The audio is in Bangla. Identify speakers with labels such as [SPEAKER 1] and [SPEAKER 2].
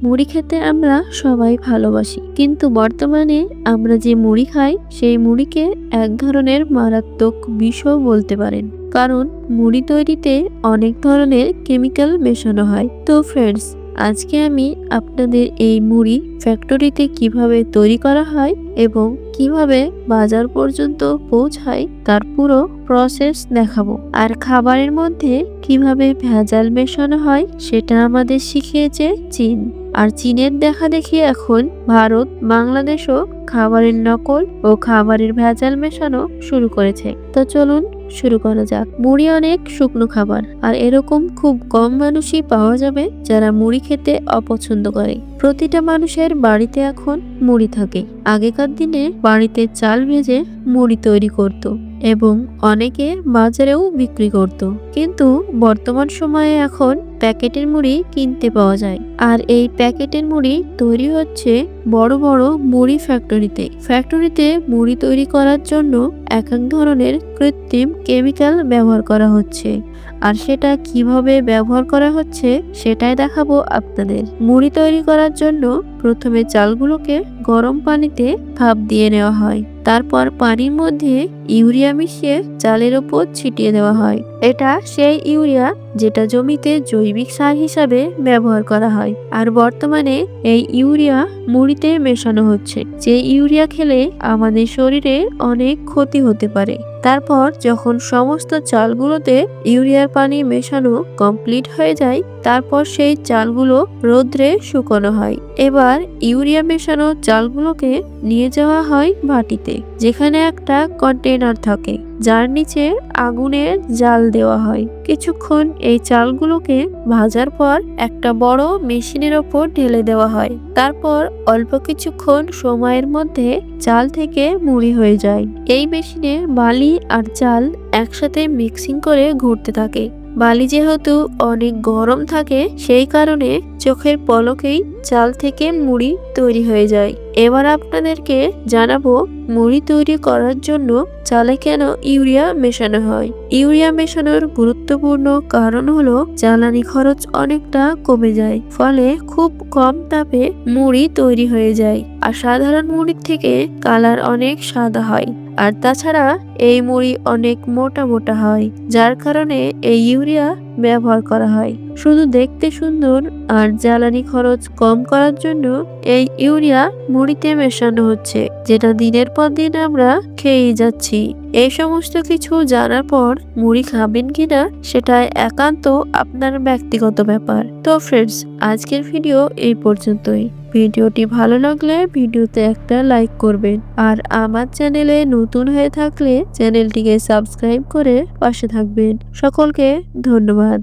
[SPEAKER 1] মুড়ি খেতে আমরা সবাই ভালোবাসি, কিন্তু বর্তমানে আমরা যে মুড়ি খাই সেই মুড়িকে এক ধরনের মারাত্মক বিষও বলতে পারেন। কারণ মুড়ি তৈরিতে অনেক ধরনের কেমিক্যাল মেশানো হয়। তো ফ্রেন্ডস, আজকে আমি আপনাদের এই মুড়ি ফ্যাক্টরিতে কিভাবে তৈরি করা হয় এবং কিভাবে বাজার পর্যন্ত পৌঁছায় তার পুরো প্রসেস দেখাবো। আর খাবারের মধ্যে কিভাবে ভেজাল মেশানো হয় সেটা আমাদের শিখিয়েছে চীন। আর চীনের দেখা দেখি এখন ভারত, বাংলাদেশও খাবারের নকল ও খাবারের ভেজাল মেশানো শুরু করেছে। তো চলুন শুরু করা যাক। মুড়ি অনেক শুকনো খাবার, আর এরকম খুব কম মানুষই পাওয়া যাবে যারা মুড়ি খেতে অপছন্দ করে। প্রতিটা মানুষের বাড়িতে এখন মুড়ি থাকে। আগেকার দিনে বাড়িতে চাল ভেজে মুড়ি তৈরি করত এবং অনেকে বাজারেও বিক্রি করত, কিন্তু বর্তমান সময়ে এখন প্যাকেটের মুড়ি কিনতে পাওয়া যায়। আর এই প্যাকেটের মুড়ি তৈরি হচ্ছে বড় বড় মুড়ি ফ্যাক্টরিতে মুড়ি তৈরি করার জন্য এক এক ধরনের কৃত্রিম কেমিক্যাল ব্যবহার করা হচ্ছে। আর সেটা কিভাবে ব্যবহার করা হচ্ছে সেটাই দেখাবো আপনাদের। মুড়ি তৈরি করার জন্য প্রথমে চালগুলোকে গরম পানিতে ভাপ দিয়ে নেওয়া হয়। তারপর পানির মধ্যে ইউরিয়া মিশিয়ে চালের ওপর ছিটিয়ে দেওয়া হয়। এটা সেই ইউরিয়া যেটা জমিতে জৈবিক সার হিসাবে ব্যবহার করা হয়। আর বর্তমানে এই ইউরিয়া মুড়িতে মেশানো হচ্ছে, যে ইউরিয়া খেলে আমাদের শরীরে অনেক ক্ষতি হতে পারে। তারপর যখন সমস্ত চালগুলোতে ইউরিয়ার পানি মেশানো কমপ্লিট হয়ে যায়, তারপর সেই চালগুলো রোদ্রে শুকানো হয়। এবার ইউরিয়া মেশানো চালগুলোকে নিয়ে যাওয়া হয় ভাটিতে, যেখানে একটা কন্টেনার থাকে যার নিচে আগুনের জাল দেওয়া হয়। কিছুক্ষণ এই চালগুলোকে ভাজার পর একটা বড় মেশিনের ওপর ঢেলে দেওয়া হয়। তারপর অল্প কিছুক্ষণ সময়ের মধ্যে চাল থেকে মুড়ি হয়ে যায়। এই মেশিনে বালি আর চাল একসাথে মিক্সিং করে ঘুরতে থাকে। বালি যেহেতু অনেক গরম থাকে, সেই কারণে চোখের পলকেই চাল থেকে মুড়ি তৈরি হয়ে যায়। এবার আপনাদেরকে জানাবো মুড়ি তৈরি করার জন্য চালে কেন ইউরিয়া মেশানো হয়। ইউরিয়া মেশানোর গুরুত্বপূর্ণ কারণ হলো জ্বালানি খরচ অনেকটা কমে যায়, ফলে খুব কম তাপে মুড়ি তৈরি হয়ে যায়। আর সাধারণ মুড়ির থেকে কালার অনেক সাদা হয়। আর তাছাড়া এই মুড়ি অনেক মোটা মোটা হয়, যার কারণে এই ইউরিয়া ব্যবহার করা হয়। শুধু দেখতে সুন্দর আর জ্বালানি খরচ কম করার জন্য এই ইউরিয়া মুড়িতে মেশানো হচ্ছে, যেটা দিনের পর দিন আমরা খেয়েই যাচ্ছি। এই সমস্ত কিছু জানার পর মুড়ি খাবেন কিনা সেটা একান্ত আপনার ব্যক্তিগত ব্যাপার। তো ফ্রেন্ডস, আজকের ভিডিও এই পর্যন্তই। ভিডিওটি ভালো লাগলে ভিডিওতে একটা লাইক করবেন, আর আমার চ্যানেলে নতুন হয়ে থাকলে চ্যানেলটিকে সাবস্ক্রাইব করে পাশে থাকবেন। সকলকে ধন্যবাদ।